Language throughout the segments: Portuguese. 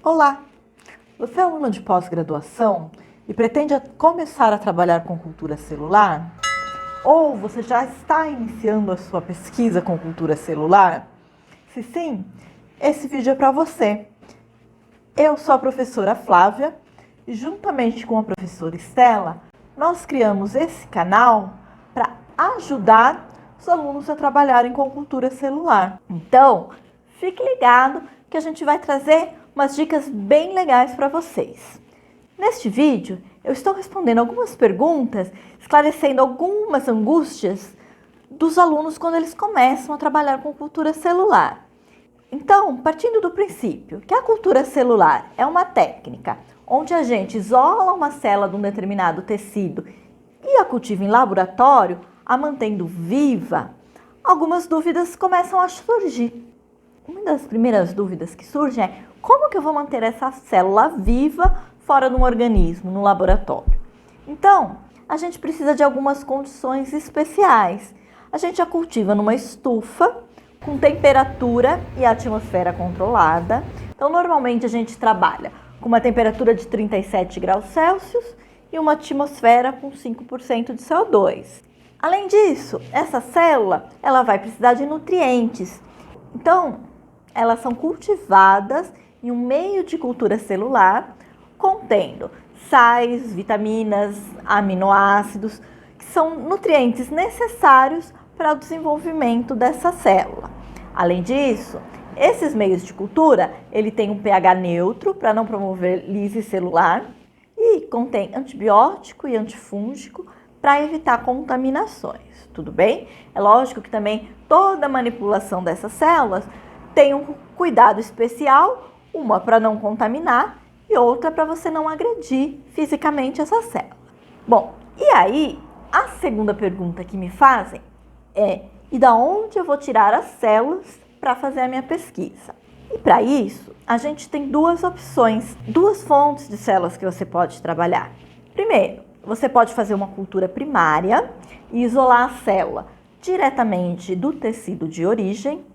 Olá! Você é aluno de pós-graduação e pretende começar a trabalhar com cultura celular? Ou você já está iniciando a sua pesquisa com cultura celular? Se sim, esse vídeo é para você. Eu sou a professora Flávia e juntamente com a professora Estela, nós criamos esse canal para ajudar os alunos a trabalharem com cultura celular. Então, fique ligado que a gente vai trazer umas dicas bem legais para vocês. Neste vídeo, eu estou respondendo algumas perguntas, esclarecendo algumas angústias dos alunos quando eles começam a trabalhar com cultura celular. Então, partindo do princípio que a cultura celular é uma técnica onde a gente isola uma célula de um determinado tecido e a cultiva em laboratório, a mantendo viva, algumas dúvidas começam a surgir. Uma das primeiras dúvidas que surgem é: como que eu vou manter essa célula viva fora de um organismo, no laboratório? Então, a gente precisa de algumas condições especiais. A gente a cultiva numa estufa, com temperatura e atmosfera controlada. Então, normalmente a gente trabalha com uma temperatura de 37 graus Celsius e uma atmosfera com 5% de CO2. Além disso, essa célula ela vai precisar de nutrientes. Então, elas são cultivadas em um meio de cultura celular contendo sais, vitaminas, aminoácidos, que são nutrientes necessários para o desenvolvimento dessa célula. Além disso, esses meios de cultura, ele tem um pH neutro para não promover lise celular e contém antibiótico e antifúngico para evitar contaminações, tudo bem? É lógico que também toda a manipulação dessas células tem um cuidado especial, uma para não contaminar e outra para você não agredir fisicamente essa célula. Bom, e aí a segunda pergunta que me fazem é: e da onde eu vou tirar as células para fazer a minha pesquisa? E para isso, a gente tem duas opções, duas fontes de células que você pode trabalhar. Primeiro, você pode fazer uma cultura primária e isolar a célula diretamente do tecido de origem,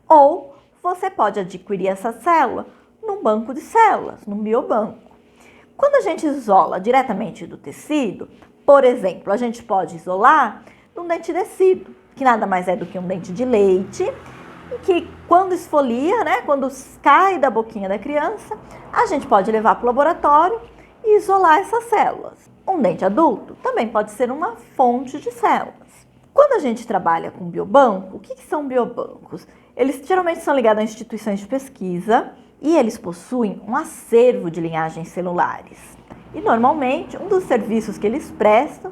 ou você pode adquirir essa célula num banco de células, num biobanco. Quando a gente isola diretamente do tecido, por exemplo, a gente pode isolar num dente descido, que nada mais é do que um dente de leite, e que quando esfolia, quando cai da boquinha da criança, a gente pode levar para o laboratório e isolar essas células. Um dente adulto também pode ser uma fonte de células. Quando a gente trabalha com biobanco, o que são biobancos? Eles geralmente são ligados a instituições de pesquisa e eles possuem um acervo de linhagens celulares. E normalmente, um dos serviços que eles prestam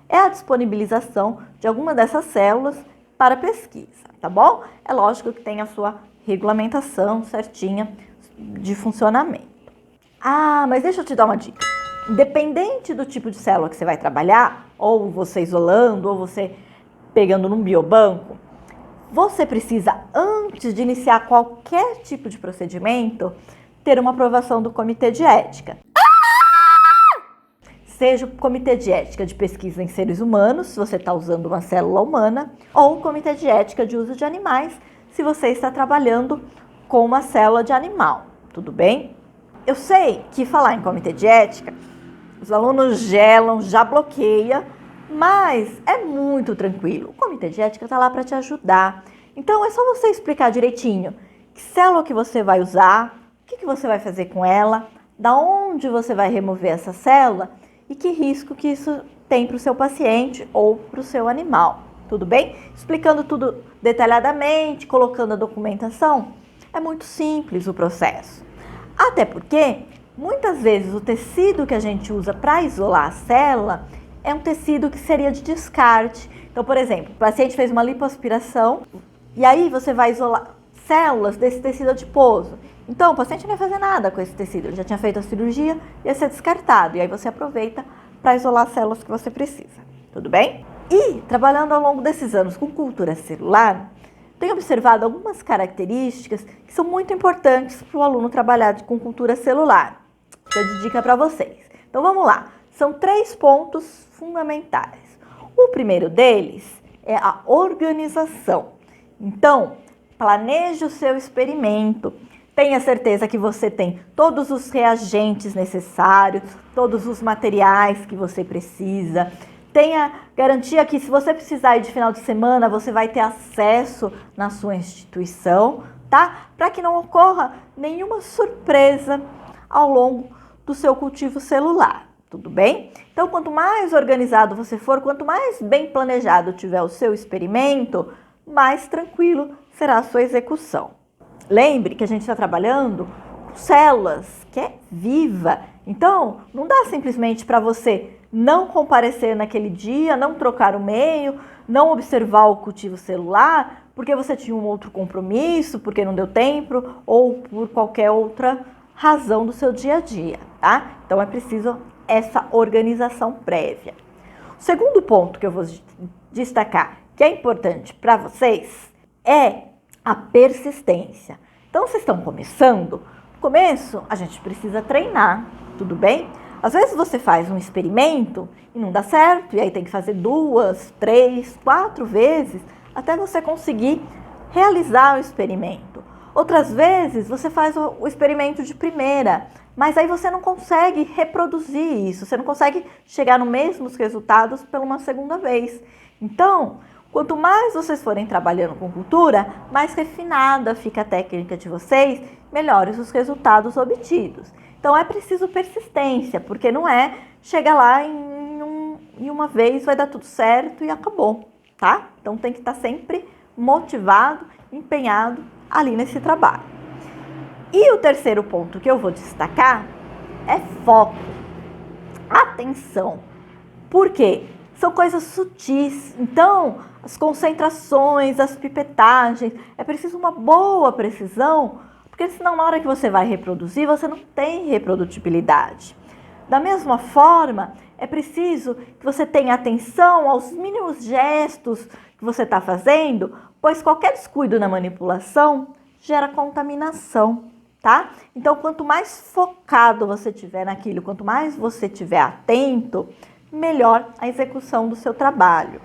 é a disponibilização de alguma dessas células para pesquisa, tá bom? É lógico que tem a sua regulamentação certinha de funcionamento. Ah, mas deixa eu te dar uma dica. Independente do tipo de célula que você vai trabalhar, ou você isolando, ou você pegando num biobanco, você precisa, antes de iniciar qualquer tipo de procedimento, ter uma aprovação do Comitê de Ética. Seja o Comitê de Ética de Pesquisa em Seres Humanos, se você está usando uma célula humana, ou o Comitê de Ética de Uso de Animais, se você está trabalhando com uma célula de animal, tudo bem? Eu sei que falar em Comitê de Ética, os alunos gelam, já bloqueia, mas é muito tranquilo. O Comitê de Ética está lá para te ajudar. Então, é só você explicar direitinho que célula que você vai usar, o que você vai fazer com ela, da onde você vai remover essa célula e que risco que isso tem para o seu paciente ou para o seu animal. Tudo bem? Explicando tudo detalhadamente, colocando a documentação, é muito simples o processo. Até porque, muitas vezes, o tecido que a gente usa para isolar a célula é um tecido que seria de descarte. Então, por exemplo, o paciente fez uma lipoaspiração e aí você vai isolar células desse tecido adiposo. Então, o paciente não ia fazer nada com esse tecido, ele já tinha feito a cirurgia, ia ser descartado. E aí você aproveita para isolar as células que você precisa. Tudo bem? E, trabalhando ao longo desses anos com cultura celular, tenho observado algumas características que são muito importantes para o aluno trabalhar com cultura celular. Fica de dica para vocês. Então, vamos lá. São 3 pontos fundamentais. O primeiro deles é a organização. Então, planeje o seu experimento. Tenha certeza que você tem todos os reagentes necessários, todos os materiais que você precisa. Tenha garantia que se você precisar ir de final de semana, você vai ter acesso na sua instituição, tá? Para que não ocorra nenhuma surpresa ao longo do seu cultivo celular, tudo bem? Então, quanto mais organizado você for, quanto mais bem planejado tiver o seu experimento, mais tranquilo será a sua execução. Lembre que a gente está trabalhando com células, que é viva. Então, não dá simplesmente para você não comparecer naquele dia, não trocar o meio, não observar o cultivo celular, porque você tinha um outro compromisso, porque não deu tempo ou por qualquer outra razão do seu dia a dia, tá? Então, é preciso essa organização prévia. O segundo ponto que eu vou destacar, que é importante para vocês, é a persistência. Então, vocês estão começando. No começo, a gente precisa treinar, tudo bem? Às vezes você faz um experimento e não dá certo, e aí tem que fazer 2, 3, 4 vezes até você conseguir realizar o experimento. Outras vezes você faz o experimento de primeira, mas aí você não consegue reproduzir isso, você não consegue chegar nos mesmos resultados pela uma segunda vez. Então, quanto mais vocês forem trabalhando com cultura, mais refinada fica a técnica de vocês, melhores os resultados obtidos. Então é preciso persistência, porque não é chegar lá em uma vez, vai dar tudo certo e acabou, tá? Então tem que estar sempre motivado, empenhado ali nesse trabalho. E o terceiro ponto que eu vou destacar é foco, atenção. Por quê? São coisas sutis, então as concentrações, as pipetagens, é preciso uma boa precisão, porque senão na hora que você vai reproduzir, você não tem reprodutibilidade. Da mesma forma, é preciso que você tenha atenção aos mínimos gestos que você está fazendo, pois qualquer descuido na manipulação gera contaminação, tá? Então, quanto mais focado você tiver naquilo, quanto mais você tiver atento, melhor a execução do seu trabalho.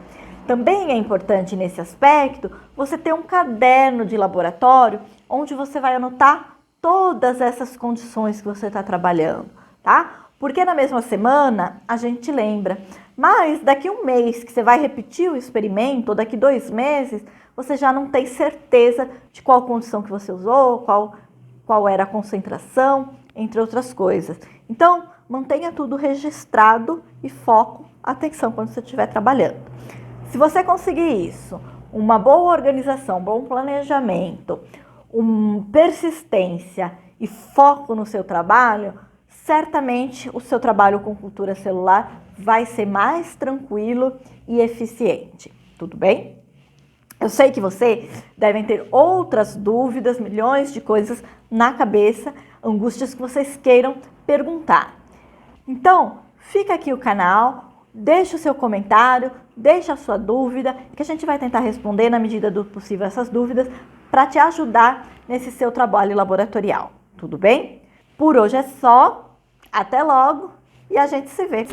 Também é importante nesse aspecto você ter um caderno de laboratório onde você vai anotar todas essas condições que você está trabalhando, tá? Porque na mesma semana a gente lembra, mas daqui um mês que você vai repetir o experimento, ou daqui 2 meses, você já não tem certeza de qual condição que você usou, qual era a concentração, entre outras coisas. Então, mantenha tudo registrado e foco, atenção quando você estiver trabalhando. Se você conseguir isso, uma boa organização, bom planejamento, persistência e foco no seu trabalho, certamente o seu trabalho com cultura celular vai ser mais tranquilo e eficiente. Tudo bem? Eu sei que vocês devem ter outras dúvidas, milhões de coisas na cabeça, angústias que vocês queiram perguntar. Então, fica aqui o canal, deixa o seu comentário, deixa a sua dúvida, que a gente vai tentar responder na medida do possível essas dúvidas para te ajudar nesse seu trabalho laboratorial. Tudo bem? Por hoje é só, até logo e a gente se vê.